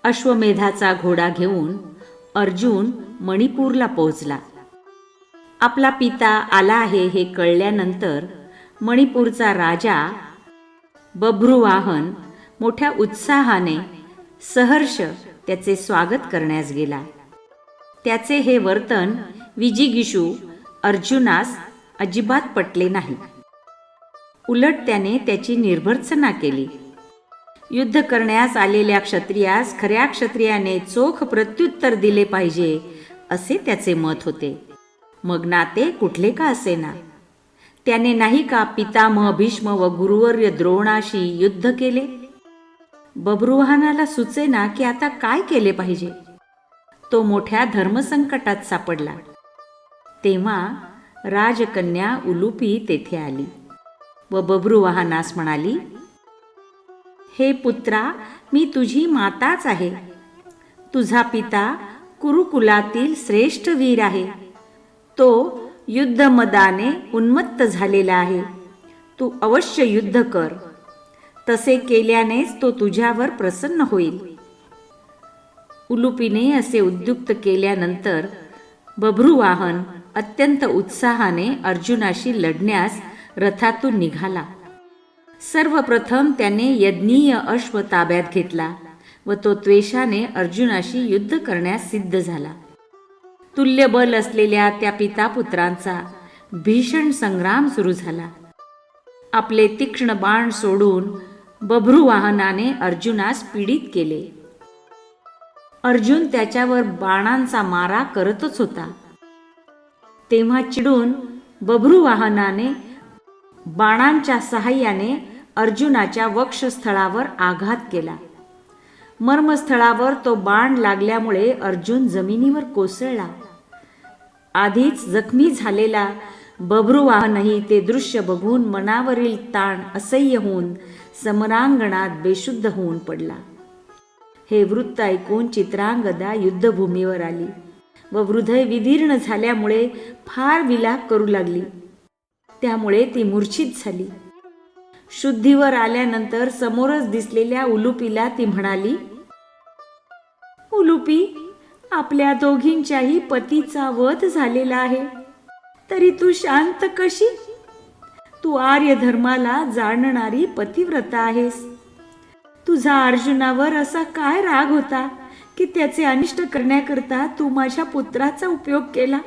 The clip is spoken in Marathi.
अश्वमेधाचा घोडा घेऊन अर्जुन मणिपूरला पोहोचला. आपला पिता आला आहे हे कळल्यानंतर मणिपूरचा राजा बभ्रुवाहन मोठ्या उत्साहाने सहर्ष त्याचे स्वागत करण्यास गेला. त्याचे हे वर्तन विजिगीषू अर्जुनास अजिबात पटले नाही. उलट त्याने त्याची निर्भर्त्सना केली. युद्ध करण्यास आलेल्या क्षत्रियास खऱ्या क्षत्रियाने चोख प्रत्युत्तर दिले पाहिजे असे त्याचे मत होते. मग नाते कुठले का असेना, त्याने नाही का पितामह भीष्म व गुरुवर्य द्रोणाशी युद्ध केले. बभ्रुवाहनाला सुचेना की आता काय केले पाहिजे. तो मोठ्या धर्मसंकटात सापडला. तेव्हा राजकन्या उलुपी तेथे आली व बभ्रुवाहनास म्हणाली, हे पुत्रा, मी तुझी माताच आहे. तुझा पिता कुरुकुलातील श्रेष्ठ वीर आहे. तो युद्धमदाने उन्मत्त झालेला आहे. तू अवश्य युद्ध कर. तसे केल्यानेच तो तुझ्यावर प्रसन्न होईल. उलुपीने असे उद्युक्त केल्यानंतर बभ्रुवाहन अत्यंत उत्साहाने अर्जुनाशी लढण्यास रथातून निघाला. सर्वप्रथम त्याने यज्ञीय अश्व ताब्यात घेतला व तो त्वेषाने अर्जुनाशी युद्ध करण्यास सिद्ध झाला. तुल्य बल असलेल्या त्या पितापुत्रांचा भीषण संग्राम सुरू झाला. आपले तीक्ष्ण बाण सोडून बभ्रुवाहनाने अर्जुनास पीडित केले. अर्जुन त्याच्यावर बाणांचा मारा करतच होता. तेव्हा चिडून बभ्रुवाहनाने बाणांच्या सहाय्याने अर्जुनाच्या वक्षस्थळावर आघात केला. मर्मस्थळावर तो बाण लागल्यामुळे अर्जुन जमिनीवर कोसळला. आधीच जखमी झालेला बभ्रुवाहनही ते दृश्य बघून मनावरील ताण असह्य होऊन समरांगणात बेशुद्ध होऊन पडला. हे वृत्त ऐकून चित्रांगदा युद्धभूमीवर आली व हृदय विदीर्ण झाल्यामुळे फार विलाप करू लागली. त्यामुळे ती मूर्छित झाली. शुद्धीवर आल्यानंतर समोरच दिसलेल्या उलुपीला ती म्हणाली, उलुपी, आपल्या दोघींच्याही पतीचा वध झालेला आहे, तरी तू शांत कशी? तू आर्य धर्माला जाणणारी पतिव्रता आहेस. तुझा अर्जुनावर असा काय राग होता की त्याचे अनिष्ट करण्याकरता तू माझ्या पुत्राचा उपयोग केला?